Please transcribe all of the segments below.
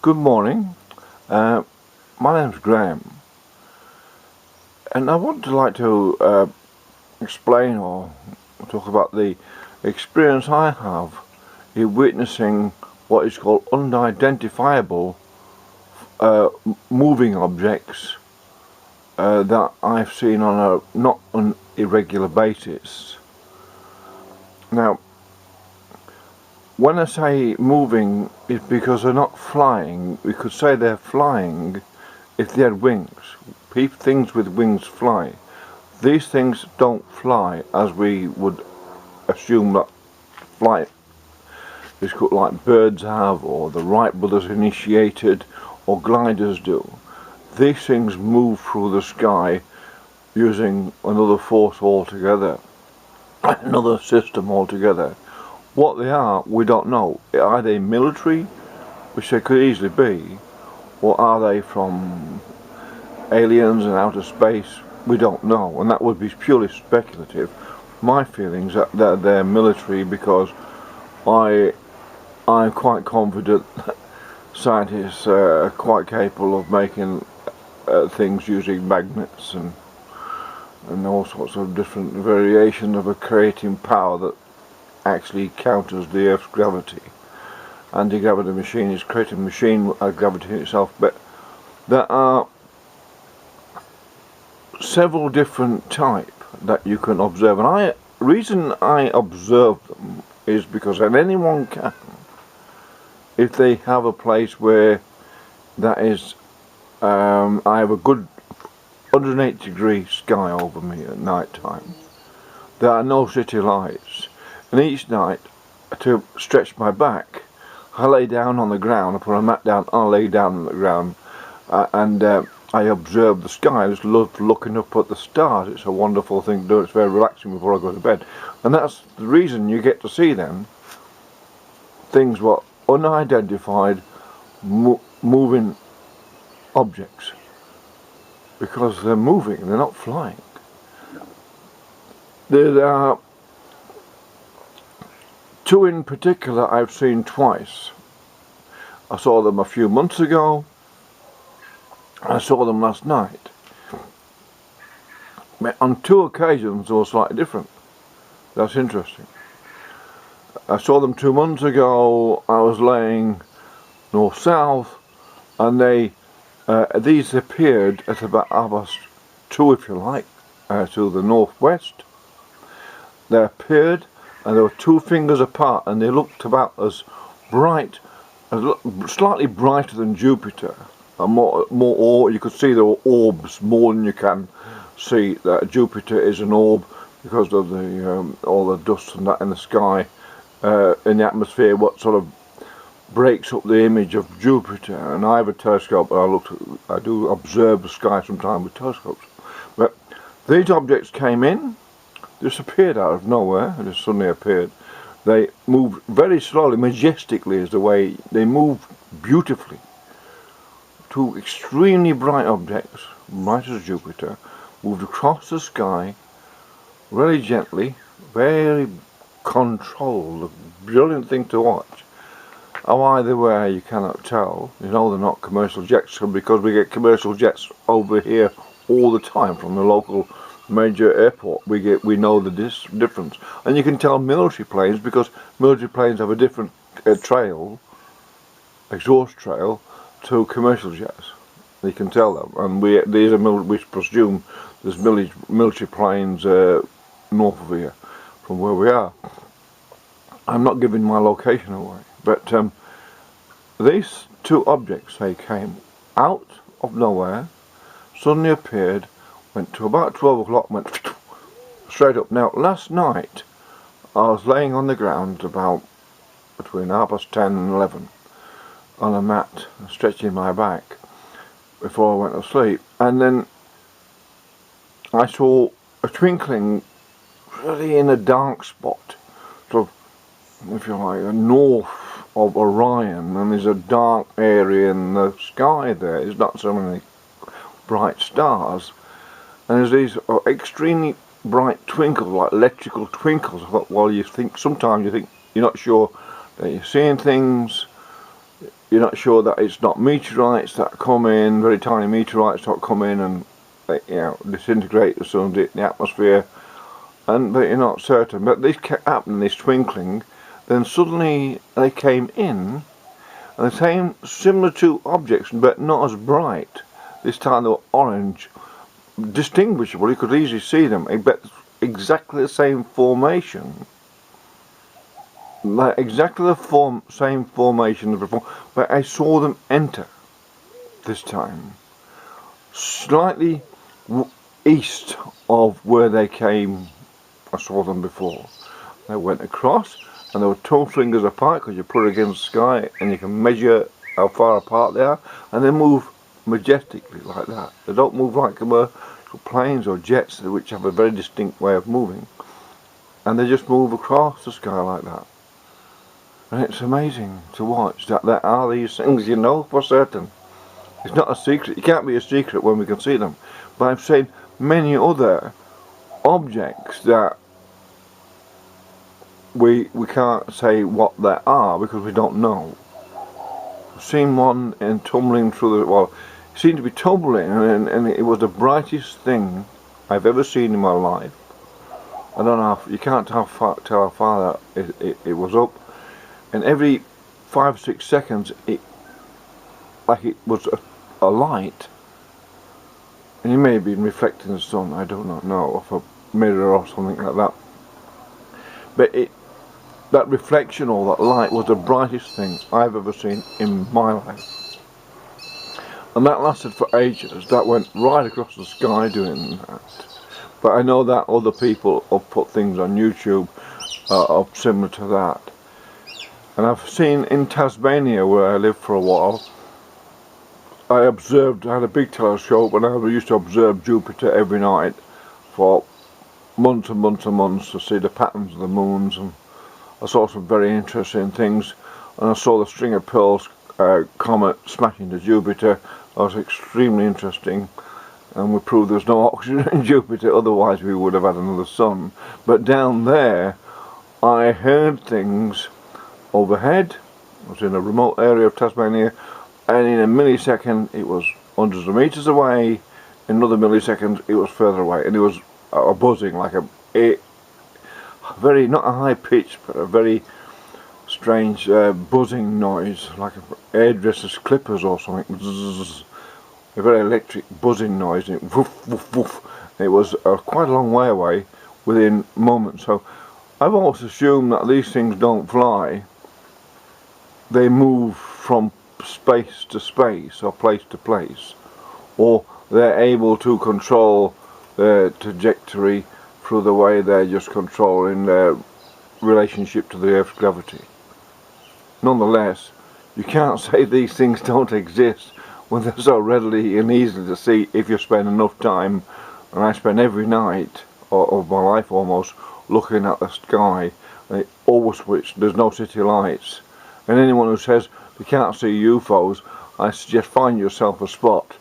Good morning. My name's Graham, and I would like to explain or talk about the experience I have in witnessing what is called unidentifiable moving objects that I've seen on a not an irregular basis. Now, when I say moving, it's because they're not flying. We could say they're flying if they had wings. Things with wings fly. These things don't fly as we would assume that flight is like birds have, or the Wright brothers initiated, or gliders do. These things move through the sky using another force altogether, another system altogether. What they are, we don't know. Are they military, which they could easily be, or are they from aliens and outer space? We don't know, and that would be purely speculative. My feelings are that they're military, because I'm quite confident that scientists are quite capable of making things using magnets and all sorts of different variations of a creating power that actually counters the Earth's gravity. Anti-gravity machine is creating a machine of gravity itself, but there are several different types that you can observe, and reason I observe them is because anyone can, if they have a place where that is I have a good 180-degree sky over me at night time. There are no city lights, and each night, to stretch my back, I lay down on the ground. I put a mat down, I lay down on the ground, and I observe the sky. I just love looking up at the stars. It's a wonderful thing to do. It's very relaxing before I go to bed, and that's the reason you get to see them things what unidentified moving objects, because they're moving, they're not flying. There are two in particular I've seen twice. I saw them a few months ago. I saw them last night. On two occasions they were slightly different. That's interesting. I saw them 2 months ago. I was laying north-south, and these appeared at about 2:30, if you like, to the northwest. They appeared, and they were 2 fingers apart, and they looked about as bright, slightly brighter than Jupiter. And more, you could see there were orbs more than you can see that Jupiter is an orb, because of the all the dust and that in the sky, in the atmosphere, what sort of breaks up the image of Jupiter. And I have a telescope, and I do observe the sky sometimes with telescopes. But these objects came in, disappeared out of nowhere, and just suddenly appeared. They moved very slowly, majestically is the way they moved, beautifully. 2 extremely bright objects, bright as Jupiter, moved across the sky very gently, very controlled. A brilliant thing to watch. How high they were, you cannot tell. You know they're not commercial jets, because we get commercial jets over here all the time from the local major airport. We know the difference, and you can tell military planes, because military planes have a different trail, exhaust trail, to commercial jets. You can tell them, and we presume there's military planes north of here, from where we are. I'm not giving my location away, but these 2 objects, they came out of nowhere, suddenly appeared, went to about 12 o'clock, went straight up. Now, last night, I was laying on the ground about between 10:30 and 11 on a mat, stretching my back before I went to sleep, and then I saw a twinkling really in a dark spot, sort of, if you like, north of Orion, and there's a dark area in the sky there. There's not so many bright stars, and there's these extremely bright twinkles, like electrical twinkles. I thought, well, sometimes you think you're not sure that you're seeing things, You're not sure that it's not meteorites that come in, very tiny meteorites that come in and disintegrate the sun, the atmosphere, but you're not certain. But this kept happening, this twinkling. Then suddenly they came in, and the same, similar two objects, but not as bright. This time they were orange, distinguishable. You could easily see them, but exactly the same formation. Like exactly the same formation as before, but I saw them enter this time, slightly east of where they came. I saw them before. They went across, and they were 2 fingers apart because you put it against the sky, and you can measure how far apart they are, and they move majestically like that. They don't move like commercial planes or jets, which have a very distinct way of moving, and they just move across the sky like that. And it's amazing to watch that there are these things, you know for certain. It's not a secret. It can't be a secret when we can see them. But I've seen many other objects that we can't say what they are because we don't know. I've seen one tumbling through the, well, it seemed to be tumbling, and it was the brightest thing I've ever seen in my life. I don't know, you can't tell how far it was up. And every 5 or 6 seconds, it was a light, and it may have been reflecting the sun, I do not know, off a mirror or something like that. But that reflection or that light was the brightest thing I've ever seen in my life. And that lasted for ages. That went right across the sky doing that. But I know that other people have put things on YouTube of similar to that. And I've seen in Tasmania, where I lived for a while, I had a big telescope, and I used to observe Jupiter every night for months and months and months to see the patterns of the moons, and I saw some very interesting things. And I saw the String of Pearls comet smash into Jupiter. That was extremely interesting, and we proved there's no oxygen in Jupiter, otherwise we would have had another sun. But down there, I heard things overhead. I was in a remote area of Tasmania, and in a millisecond it was hundreds of meters away. In another millisecond it was further away, and it was a buzzing, like a very, not a high pitch, but a very strange buzzing noise, like a hairdresser's clippers or something. Zzz, a very electric buzzing noise, and it woof woof woof. It was quite a long way away within moments. So I've always assumed that these things don't fly. They move from space to space or place to place, or they're able to control their trajectory through the way they're just controlling their relationship to the Earth's gravity. Nonetheless, you can't say these things don't exist when they're so readily and easily to see if you spend enough time, and I spend every night of my life almost looking at the sky, over which there's no city lights. And anyone who says you can't see UFOs, I suggest find yourself a spot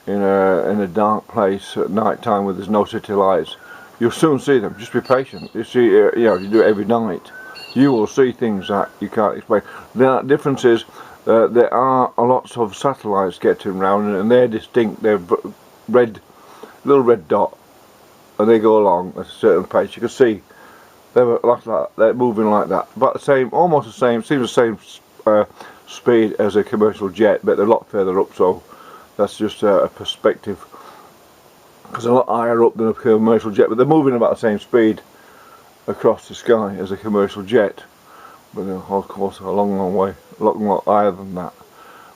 in a dark place at night time where there's no city lights. You'll soon see them. Just be patient. You see, if you do it every night, you will see things that you can't explain. The difference is there are lots of satellites getting around, and they're distinct. They're little red dot, and they go along at a certain pace. You can see they're like that. They're moving like that, but almost the same. Seems the same speed as a commercial jet, but they're a lot further up. So that's just a perspective, because they're a lot higher up than a commercial jet, but they're moving about the same speed across the sky as a commercial jet, but they're of course a long way, a lot higher than that.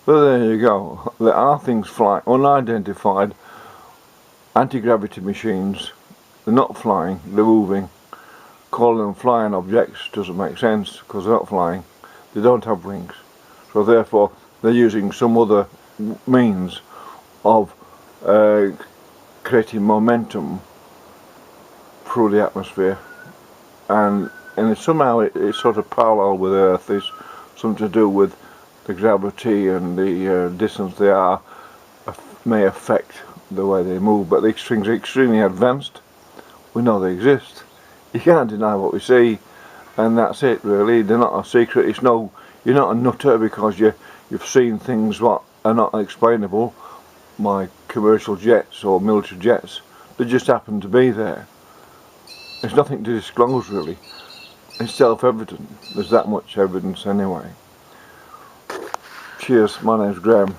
But there you go. There are things flying, unidentified anti-gravity machines. They're not flying, they're moving. Calling them flying objects doesn't make sense, because they're not flying. They don't have wings, so therefore they're using some other means of creating momentum through the atmosphere, and somehow it's sort of parallel with Earth. It's something to do with the gravity and the distance they are may affect the way they move. But these things are extremely advanced. We know they exist. You can't deny what we see, and that's it really. They're not a secret. It's no You're not a nutter because you've seen things what are not explainable, my commercial jets or military jets. They just happen to be there. There's nothing to disclose really. It's self-evident. There's that much evidence anyway. Cheers, my name's Graham.